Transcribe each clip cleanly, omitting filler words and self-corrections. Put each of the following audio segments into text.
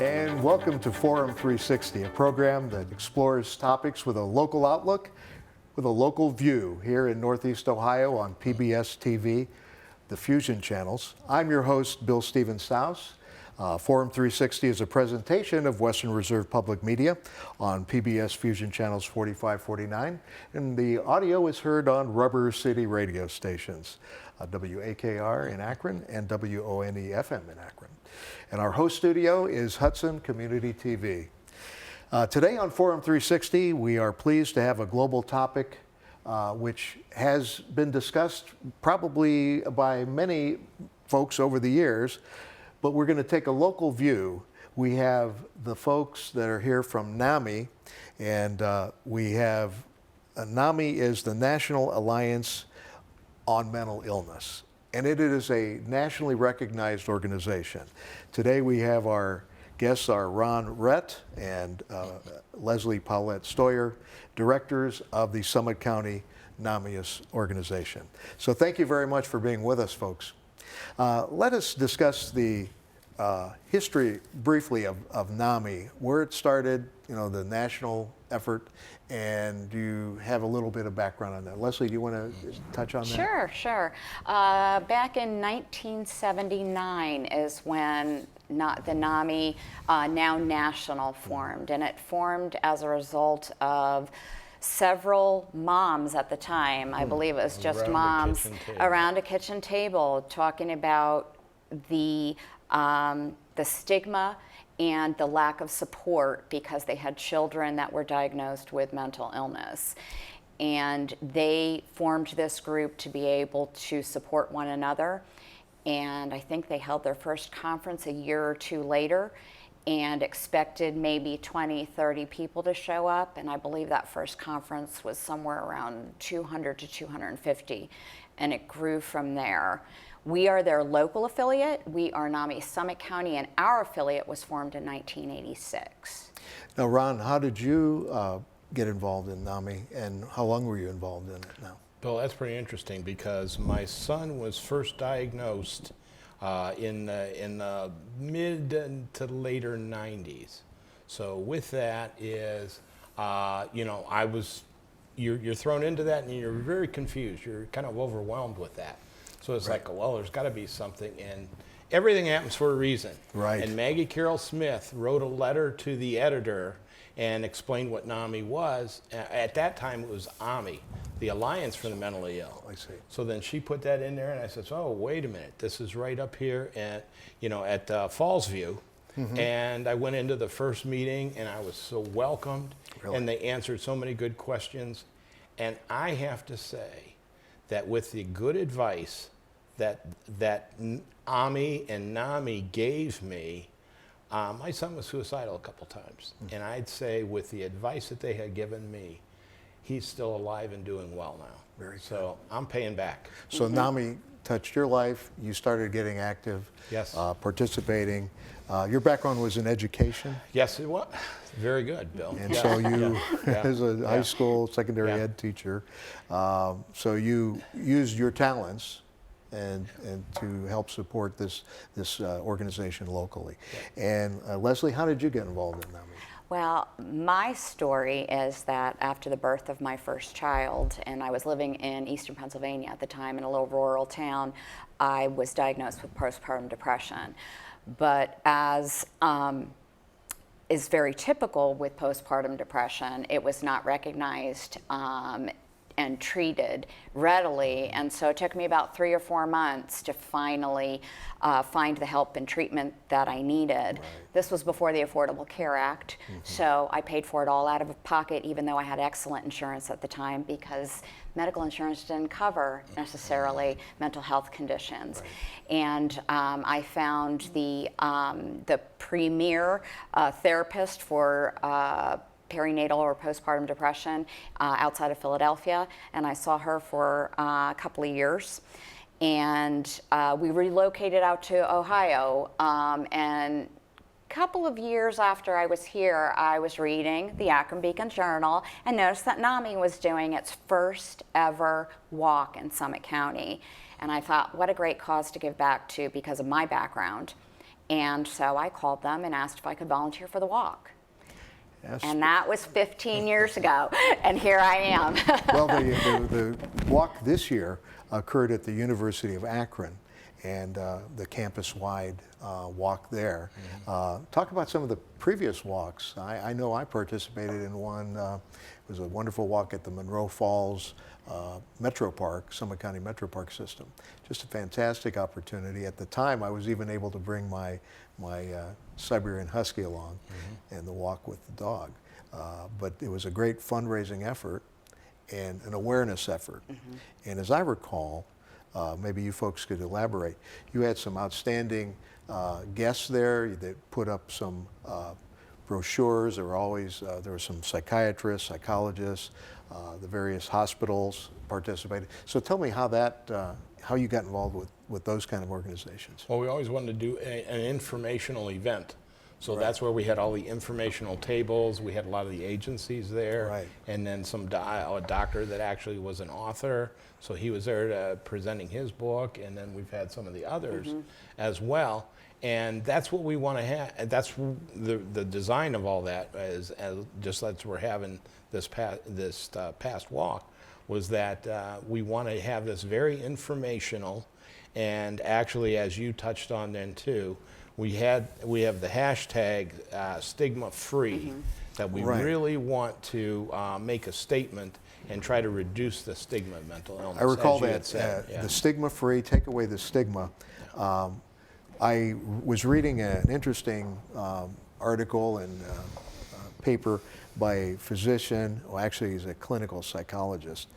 and welcome to Forum 360, a program that explores topics with a local outlook, with a local view here in Northeast Ohio on PBS TV, the Fusion channels. I'm your host, Bill Steven Saus. Forum 360 is a presentation of Western Reserve Public Media on PBS Fusion channels 4549, and the audio is heard on Rubber City radio stations, WAKR in Akron and WONE-FM in Akron. And our host studio is Hudson Community TV. Today on Forum 360, we are pleased to have a global topic which has been discussed probably by many folks over the years, but we're going to take a local view. We have the folks that are here from NAMI, and we have NAMI is the National Alliance on Mental Illness, and it is a nationally recognized organization. Today we have our guests are Rett and Leslie Powlette Stoyer, directors of the Summit County NAMI organization. So thank you very much for being with us, folks. Let us discuss the history briefly of NAMI, where it started, the national effort, and you have a little bit of background on that. Leslie, do you want to touch on that? Sure. Back in 1979 is when the NAMI, now national, formed, and it formed as a result of several moms at the time. I believe it was just moms around a kitchen table talking about the stigma and the lack of support because they had children that were diagnosed with mental illness. And they formed this group to be able to support one another. And I think they held their first conference a year or two later and expected maybe 20, 30 people to show up. And I believe that first conference was somewhere around 200 to 250. And it grew from there. We are their local affiliate. We are NAMI Summit County, and our affiliate was formed in 1986. Now, Ron, how did you get involved in NAMI, and how long were you involved in it now? Bill, that's pretty interesting because my son was first diagnosed in the mid to later 90s. So with that is, you're thrown into that and you're very confused. You're kind of overwhelmed with that. So it's like, well, there's got to be something, and everything happens for a reason. Right. And Maggie Carroll Smith wrote a letter to the editor and explained what NAMI was. At that time, it was AMI, the Alliance for the Mentally Ill. I see. So then she put that in there, and I said, oh, wait a minute, this is right up here at Fallsview. Mm-hmm. And I went into the first meeting, and I was so welcomed, and they answered so many good questions. And I have to say that with the good advice that AMI and NAMI gave me, my son was suicidal a couple times. Mm-hmm. And I'd say with the advice that they had given me, he's still alive and doing well now. Very so good. I'm paying back. So NAMI touched your life. You started getting active, yes, participating. Your background was in education? Yes, it was. Very good, Bill. And so you, as a high school, secondary ed teacher, so you used your talents and to help support this organization locally. Yeah. And Leslie, how did you get involved in NAMI? Well, my story is that after the birth of my first child, and I was living in eastern Pennsylvania at the time in a little rural town, I was diagnosed with postpartum depression. But as is very typical with postpartum depression, it was not recognized and treated readily, and so it took me about 3 or 4 months to finally find the help and treatment that I needed. Right. This was before the Affordable Care Act, so I paid for it all out of pocket, even though I had excellent insurance at the time, because medical insurance didn't cover necessarily mental health conditions. Right. And I found the premier therapist for perinatal or postpartum depression outside of Philadelphia, and I saw her for a couple of years. And we relocated out to Ohio, and a couple of years after I was here, I was reading the Akron Beacon Journal and noticed that NAMI was doing its first ever walk in Summit County. And I thought, what a great cause to give back to because of my background. And so I called them and asked if I could volunteer for the walk. Yes. And that was 15 years ago, and here I am. Well, the walk this year occurred at the University of Akron, and the campus-wide walk there. Talk about some of the previous walks. I know I participated in one. It was a wonderful walk at the Monroe Falls Metro Park, Summit County Metro Park system. Just a fantastic opportunity. At the time, I was even able to bring my Siberian Husky along and the walk with the dog. But it was a great fundraising effort and an awareness effort. And as I recall, maybe you folks could elaborate, you had some outstanding guests there that put up some brochures. There were some psychiatrists, psychologists, the various hospitals participated. So tell me how you got involved with those kind of organizations. Well, we always wanted to do an informational event. So that's where we had all the informational tables. We had a lot of the agencies there. And then a doctor that actually was an author. So he was there presenting his book. And then we've had some of the others as well. And that's what we want to have. That's the design of all that, as just as we're having this past walk, was that we want to have this very informational, and actually, as you touched on then too, we have the hashtag stigma free that we really want to make a statement and try to reduce the stigma of mental illness. I recall as you that had said. the stigma free, take away the stigma. I was reading an interesting article and paper by a physician, well actually he's a clinical psychologist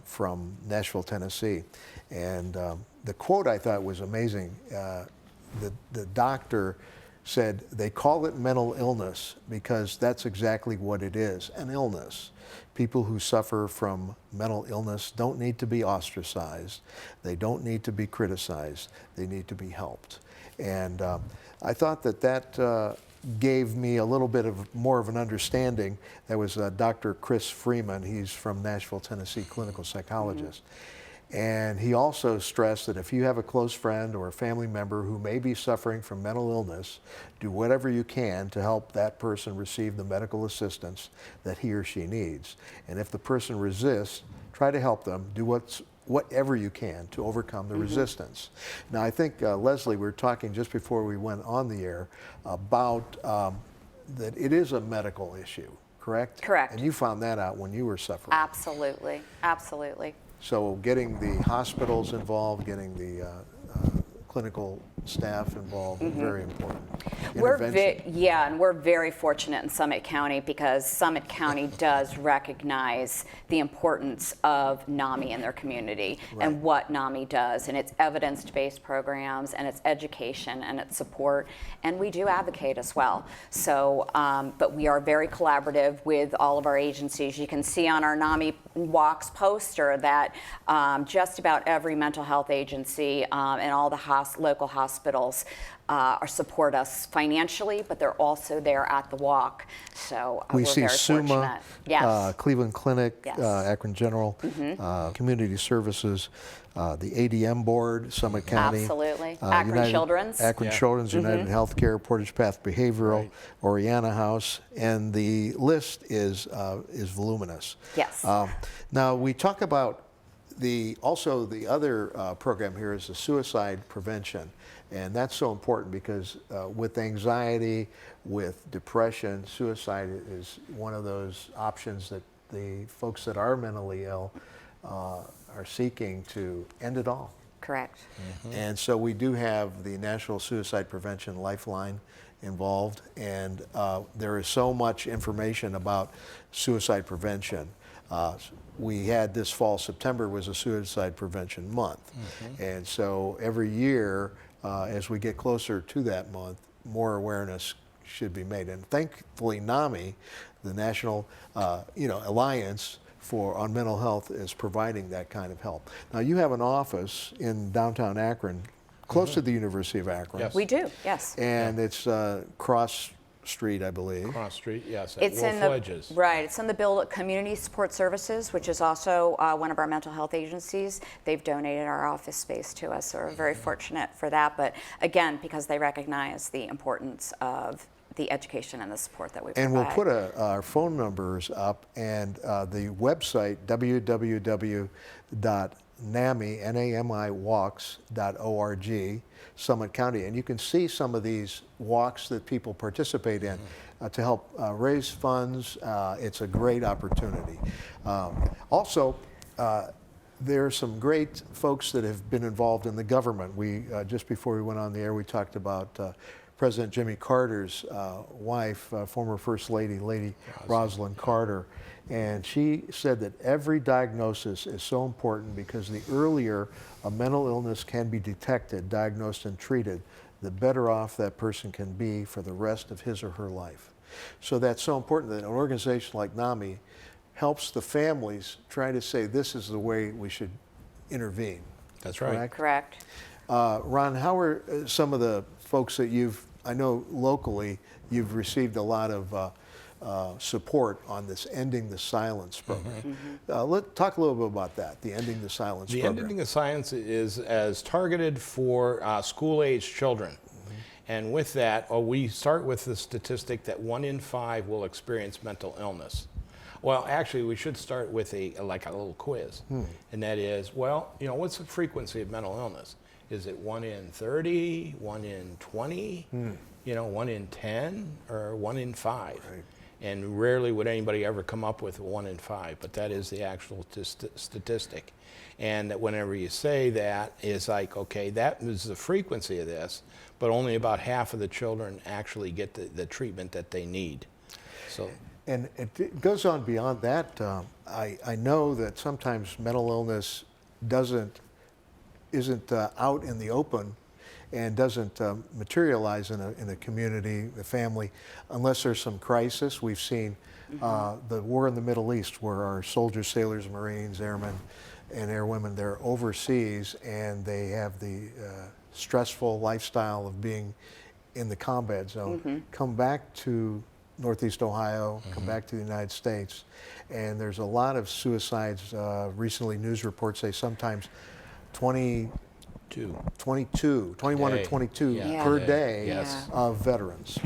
from Nashville, Tennessee. And the quote I thought was amazing. The doctor said, they call it mental illness because that's exactly what it is, an illness. People who suffer from mental illness don't need to be ostracized. They don't need to be criticized. They need to be helped. And I thought that gave me a little bit more of an understanding. That was Dr. Chris Freeman. He's from Nashville, Tennessee, clinical psychologist. And he also stressed that if you have a close friend or a family member who may be suffering from mental illness, do whatever you can to help that person receive the medical assistance that he or she needs. And if the person resists, try to help them. Do whatever you can to overcome the resistance. Now, I think, Leslie, we were talking just before we went on the air about that it is a medical issue, correct? Correct. And you found that out when you were suffering. Absolutely, absolutely. So getting the hospitals involved, getting the clinical staff involved, very important. And we're very fortunate in Summit County because Summit County does recognize the importance of NAMI in their community and what NAMI does, and its evidence-based programs and its education and its support, and we do advocate as well. So, but we are very collaborative with all of our agencies. You can see on our NAMI Walks poster that just about every mental health agency and all the local hospitals support us financially, but they're also there at the walk. So we we're see very SUMA, fortunate. Yes. Cleveland Clinic, Yes. Akron General, Community Services, the ADM Board, Summit County. Absolutely. Akron Children's. Akron Children's, United Healthcare, Portage Path Behavioral, Oriana House, and the list is voluminous. Yes. Now we talk about also the other program here is the suicide prevention. And that's so important because with anxiety, with depression, suicide is one of those options that the folks that are mentally ill are seeking to end it all. Correct. And so we do have the National Suicide Prevention Lifeline involved, and there is so much information about suicide prevention. We had this fall, September was a suicide prevention month. And so every year, as we get closer to that month, more awareness should be made. And thankfully, NAMI, the National Alliance on Mental Health, is providing that kind of help. Now, you have an office in downtown Akron, close to the University of Akron. Yes. We do, yes. And it's across Street, I believe. Cross Street, yes, at It's Wolf in the Ledges. right. It's in the Bill Community Support Services, which is also one of our mental health agencies. They've donated our office space to us, so we're very fortunate for that. But again, because they recognize the importance of the education and the support that we provide. And we'll put our phone numbers up and the website, www.namiwalks.org, Summit County. And you can see some of these walks that people participate in to help raise funds. It's a great opportunity. Also, there are some great folks that have been involved in the government. We just before we went on the air, we talked about President Jimmy Carter's wife, former First Lady, Lady Rosalind Carter, and she said that every diagnosis is so important because the earlier a mental illness can be detected, diagnosed, and treated, the better off that person can be for the rest of his or her life. So that's so important that an organization like NAMI helps the families try to say this is the way we should intervene. That's right. Correct. Ron, how are some of the folks that I know locally, you've received a lot of support on this Ending the Silence program. Let's talk a little bit about that, the Ending the Silence program. The Ending the Silence is as targeted for school-age children. And with that, we start with the statistic that 1 in 5 will experience mental illness. Well, actually, we should start with a little quiz. And that is, well, what's the frequency of mental illness? Is it 1 in 30, 1 in 20, 1 in 10, or 1 in 5? Right. And rarely would anybody ever come up with 1 in 5, but that is the actual statistic. And that whenever you say that, is like, okay, that is the frequency of this, but only about half of the children actually get the treatment that they need. So. And it goes on beyond that. I know that sometimes mental illness isn't out in the open and doesn't materialize in a community, a family, unless there's some crisis. We've seen the war in the Middle East where our soldiers, sailors, Marines, airmen, and airwomen, they're overseas and they have the stressful lifestyle of being in the combat zone, come back to Northeast Ohio, come back to the United States, and there's a lot of suicides. Recently, news reports say sometimes 21 to 22 per day of veterans.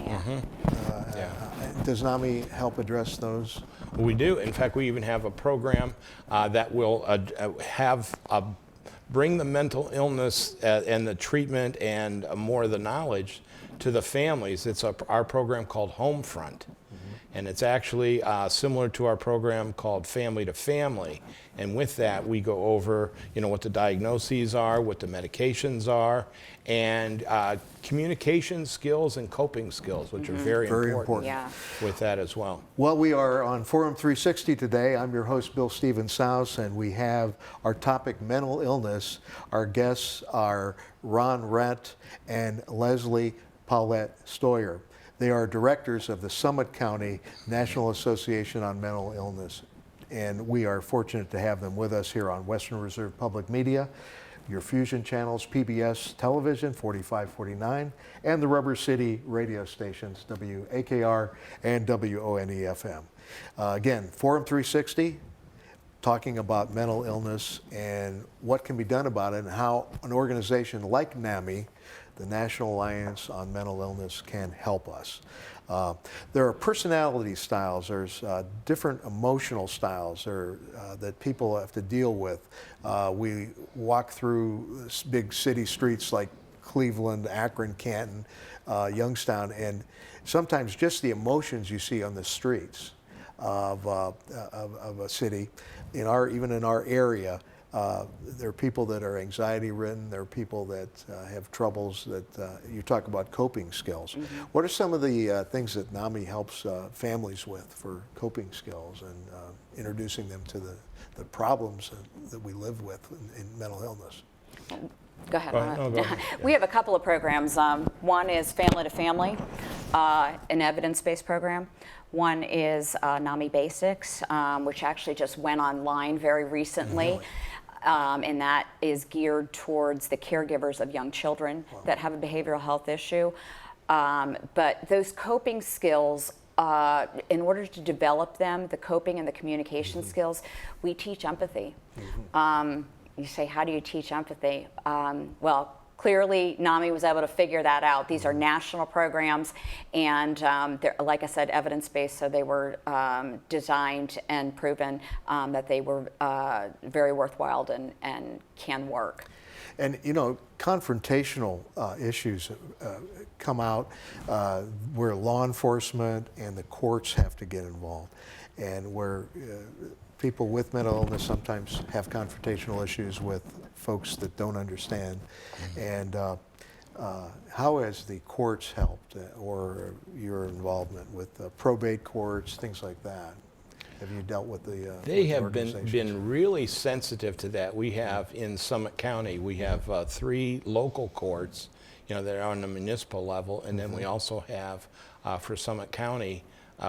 Does NAMI help address those? We do. In fact, we even have a program that will bring the mental illness and the treatment and more of the knowledge to the families. It's our program called Homefront. And it's actually similar to our program called Family to Family. And with that, we go over, what the diagnoses are, what the medications are, and communication skills and coping skills, which are very important. With that as well. Well, we are on Forum 360 today. I'm your host, Bill Steven Saus, and we have our topic, mental illness. Our guests are Ron Rett and Leslie Powlette Stoyer. They are directors of the Summit County National Association on Mental Illness, and we are fortunate to have them with us here on Western Reserve Public Media, your Fusion channels, PBS Television 4549, and the Rubber City radio stations, WAKR and WONE-FM. Again, Forum 360, talking about mental illness and what can be done about it and how an organization like NAMI, the National Alliance on Mental Illness, can help us. There are personality styles, there's different emotional styles that people have to deal with. We walk through big city streets like Cleveland, Akron, Canton, Youngstown, and sometimes just the emotions you see on the streets of a city, even in our area, there are people that are anxiety-ridden. There are people that have troubles that you talk about coping skills. What are some of the things that NAMI helps families with for coping skills and introducing them to the problems that we live with in mental illness? Go ahead. Go ahead. We have a couple of programs. One is Family to Family, an evidence-based program. One is NAMI Basics, which actually just went online very recently. And that is geared towards the caregivers of young children that have a behavioral health issue. But those coping skills, in order to develop them, the coping and the communication skills, we teach empathy. You say, how do you teach empathy? Well, clearly, NAMI was able to figure that out. These are national programs, and they're, like I said, evidence-based, so they were designed and proven that they were very worthwhile and can work. And you know, confrontational issues come out where law enforcement and the courts have to get involved, and where people with mental illness sometimes have confrontational issues with folks that don't understand. And how has the courts helped, or your involvement with probate courts, things like that? Have you dealt with the They with the have been organizations? really sensitive to that. We have in Summit County, we have 3 local courts, you know, that are on the municipal level, and then we also have for Summit County,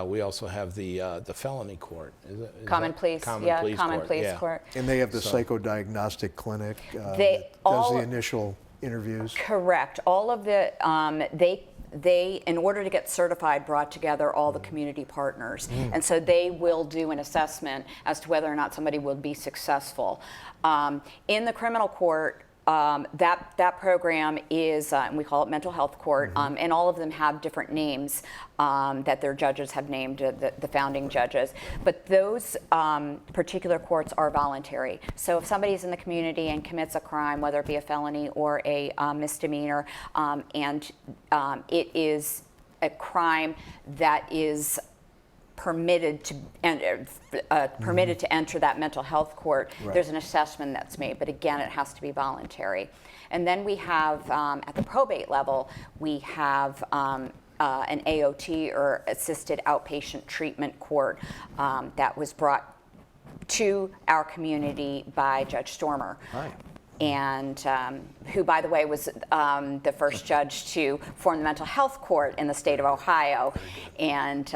we also have the felony court. Is Common that- Pleas, Common yeah, Pleas Common Court, Pleas yeah. Court. And they have the So- psychodiagnostic clinic that They does the all- initial interviews. Correct. All of the, they, in order to get certified, brought together all the community partners. And so they will do an assessment as to whether or not somebody will be successful. In the criminal court, that program is, and we call it mental health court, and all of them have different names that their judges have named, the founding judges. But those particular courts are voluntary. So if somebody's in the community and commits a crime, whether it be a felony or a misdemeanor, and it is a crime that is permitted to enter that mental health court, Right. there's an assessment that's made, but again, it has to be voluntary. And then we have, at the probate level, we have an AOT, or Assisted Outpatient Treatment Court, that was brought to our community by Judge Stormer. Hi. And who, by the way, was the first judge to form the mental health court in the state of Ohio, and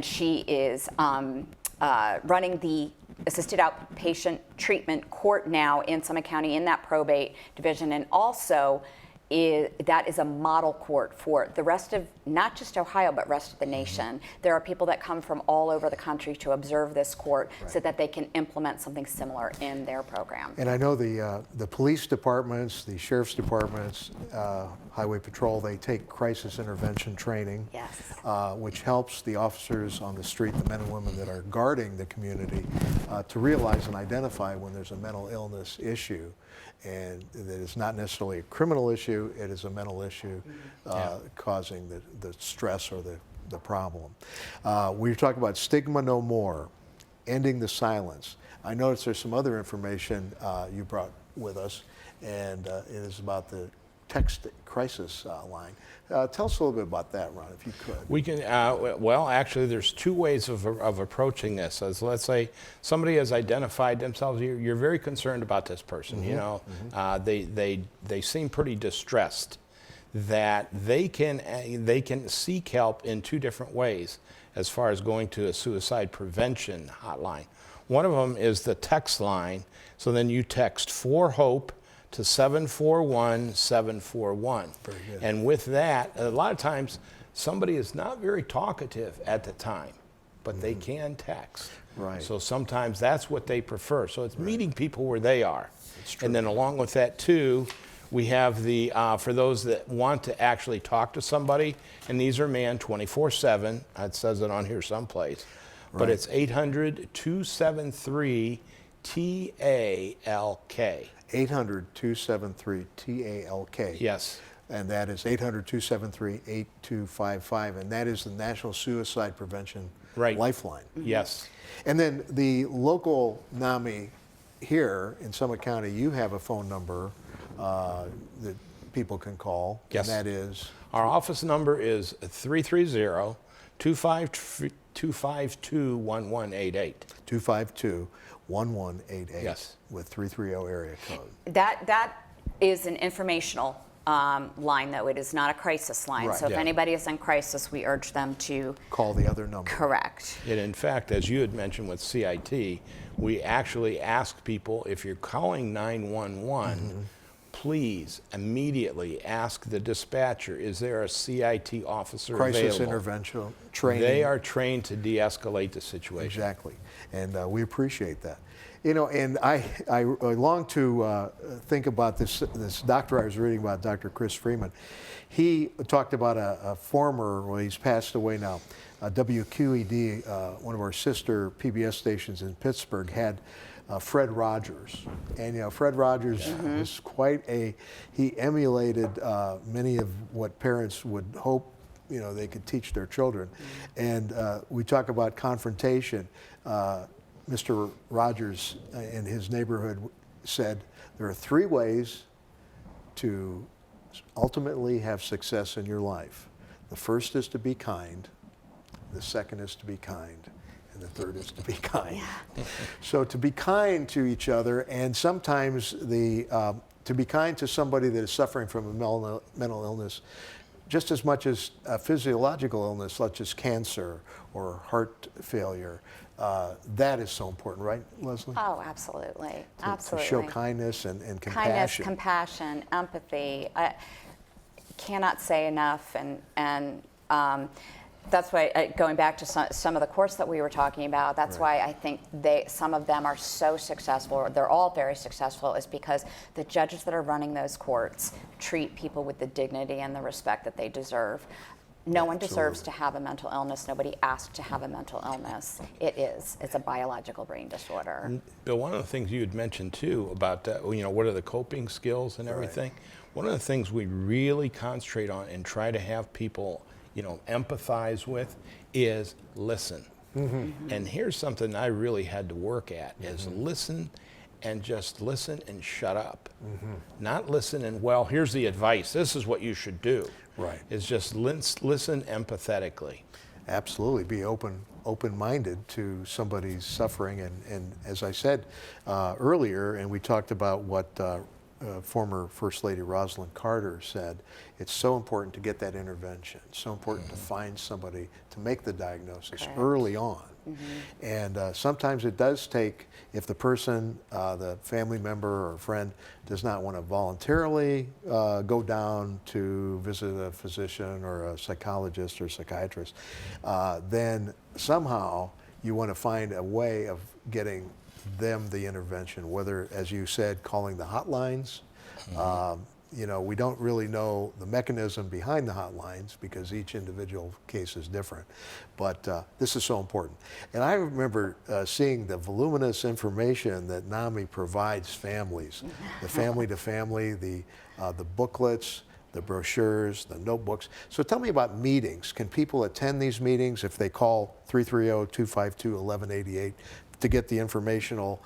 she is running the Assisted Outpatient Treatment Court now in Summit County in that probate division, and also that is a model court for the rest of, not just Ohio, but rest of the nation. There are people that come from all over the country to observe this court so that they can implement something similar in their program. And I know the police departments, the sheriff's departments, highway patrol, they take crisis intervention training, Yes. which helps the officers on the street, the men and women that are guarding the community, to realize and identify when there's a mental illness issue. And that it's not necessarily a criminal issue, it is a mental issue causing the stress or the problem. We talk about Stigma No More, ending the silence. I noticed there's some other information you brought with us, and it is about the text crisis line. Tell us a little bit about that, Ron, if you could. We can, well, actually, there's 2 ways of approaching this. As let's say somebody has identified themselves, you're very concerned about this person, you know, they seem pretty distressed, that they can seek help in 2 different ways as far as going to a suicide prevention hotline. One of them is the text line, so then you text 4HOPE to 741-741. Very good. And with that, a lot of times somebody is not very talkative at the time, but they can text. Right. So sometimes that's what they prefer. So it's meeting people where they are. That's true. And then along with that too, we have the, for those that want to actually talk to somebody, and these are manned 24/7, it says it on here someplace, but Right. it's 800-273-TALK. 800-273-TALK. Yes. And that is 800-273-8255, and that is the National Suicide Prevention Right. Lifeline. Yes. And then the local NAMI here in Summit County, you have a phone number that people can call. Yes. And that is? Our office number is 330-252-1188. 252-1188. Yes. With 330 area code. That is an informational line, though. It is not a crisis line. Right. So if Yeah. anybody is in crisis, we urge them to Call the other number. correct. And in fact, as you had mentioned with CIT, we actually ask people, if you're calling 911, please immediately ask the dispatcher, is there a CIT officer Crisis available? intervention training. They are trained to de-escalate the situation. Exactly, and we appreciate that. You know, and I long to think about this doctor I was reading about, Dr. Chris Freeman. He talked about a former, well, he's passed away now, WQED, one of our sister PBS stations in Pittsburgh, had Fred Rogers. And, you know, Fred Rogers is quite he emulated many of what parents would hope, you know, they could teach their children. And we talk about confrontation. Mr. Rogers in his neighborhood said, there are 3 ways to ultimately have success in your life. The first is to be kind, the second is to be kind, and the third is to be kind. Yeah. So to be kind to each other, and sometimes to be kind to somebody that is suffering from a mental illness, just as much as a physiological illness such as cancer or heart failure. That is so important, right, Leslie? Oh, absolutely. To show kindness and compassion. Kindness, compassion, empathy. I cannot say enough, and that's why, going back to some of the courts that we were talking about, that's why I think some of them are so successful, or they're all very successful, is because the judges that are running those courts treat people with the dignity and the respect that they deserve. No one deserves to have a mental illness. Nobody asked to have a mental illness. It's a biological brain disorder. Bill, one of the things you had mentioned too about, you know, what are the coping skills and everything? Right. One of the things we really concentrate on and try to have people, you know, empathize with is listen. And here's something I really had to work at is listen, and just listen and shut up. Not listen and, well, here's the advice. This is what you should do. Right. It's just listen empathetically. Absolutely. Be open-minded to somebody's suffering. And as I said earlier, and we talked about what former First Lady Rosalind Carter said, it's so important to get that intervention. It's so important to find somebody to make the diagnosis early on. And sometimes it does take, if the person, the family member or friend, does not want to voluntarily go down to visit a physician or a psychologist or psychiatrist, then somehow you want to find a way of getting them the intervention, whether, as you said, calling the hotlines. You know, we don't really know the mechanism behind the hotlines because each individual case is different, but this is so important. And I remember seeing the voluminous information that NAMI provides families, the family to family, the booklets, the brochures, the notebooks. So tell me about meetings. Can people attend these meetings if they call 330-252-1188 to get the informational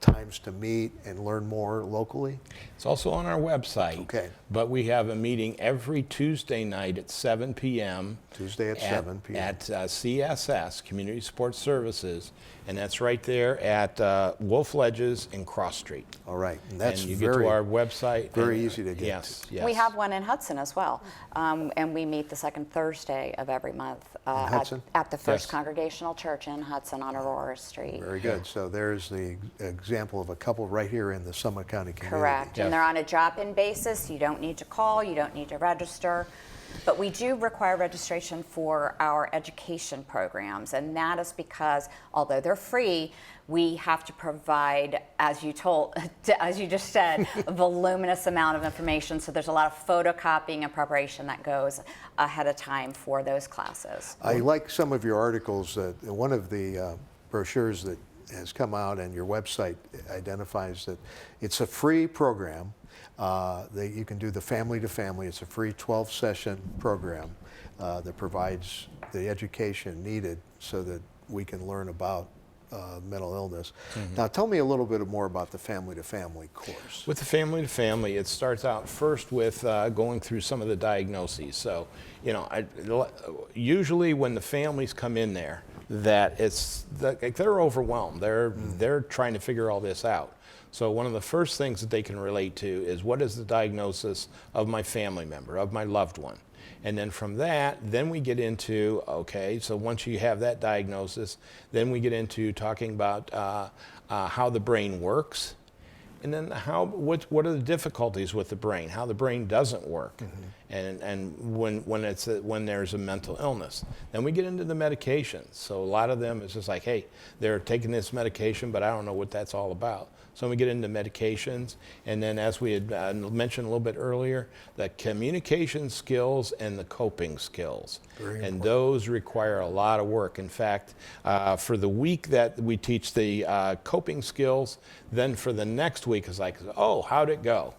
times to meet and learn more locally? It's also on our website. Okay. But we have a meeting every Tuesday night at 7 p.m. Tuesday at 7 p.m. At CSS, Community Support Services, and that's right there at Wolf Ledges and Cross Street. All right. And that's you get to our website. Very easy to get yes, to. Yes. We have one in Hudson as well, and we meet the second Thursday of every month at the First Congregational Church in Hudson on Aurora Street. Very good. So there's the example of a couple right here in the Summit County community. Correct. Yes. And they're on a drop-in basis. You don't need to call. You don't need to register. But we do require registration for our education programs, and that is because, although they're free, we have to provide, as you just said, a voluminous amount of information. So there's a lot of photocopying and preparation that goes ahead of time for those classes. I like some of your articles. One of the brochures that has come out, and your website identifies that it's a free program. You can do the family to family. It's a free 12-session program that provides the education needed so that we can learn about mental illness. Now tell me a little bit more about the family to family course. With the family to family, it starts out first with going through some of the diagnoses. So, you know, usually when the families come in there, that they're overwhelmed. They're trying to figure all this out. So one of the first things that they can relate to is, what is the diagnosis of my family member, of my loved one? And then from that, then we get into, okay, so once you have that diagnosis, then we get into talking about how the brain works, and then what are the difficulties with the brain, how the brain doesn't work, and when there's a mental illness. Then we get into the medications. So a lot of them is just like, hey, they're taking this medication, but I don't know what that's all about. So we get into medications, and then as we had mentioned a little bit earlier, the communication skills and the coping skills. And those require a lot of work. In fact, for the week that we teach the coping skills, then for the next week is like, oh, how'd it go?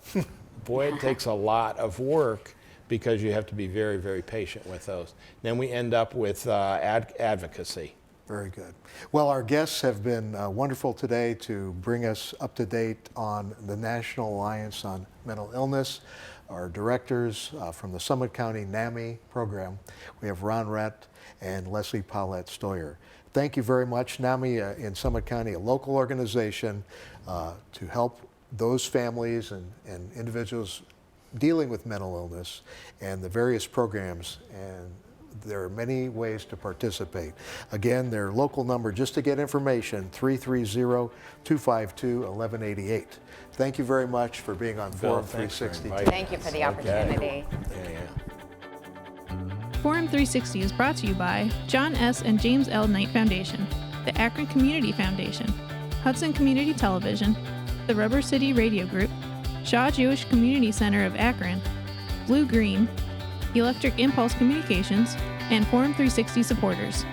Boy, it takes a lot of work because you have to be very, very patient with those. Then we end up with advocacy. Very good. Well, our guests have been wonderful today to bring us up to date on the National Alliance on Mental Illness. Our directors from the Summit County NAMI program. We have Ron Rett and Leslie Powlette Stoyer. Thank you very much. NAMI in Summit County, a local organization to help those families and individuals dealing with mental illness and the various programs, and there are many ways to participate. Again, their local number just to get information, 330-252-1188. Thank you very much for being on Bill, Forum thanks for 360. inviting Thank you for the opportunity. Yeah. Forum 360 is brought to you by John S. and James L. Knight Foundation, the Akron Community Foundation, Hudson Community Television, the Rubber City Radio Group, Shaw Jewish Community Center of Akron, Blue Green, Electric Impulse Communications, and Forum 360 supporters.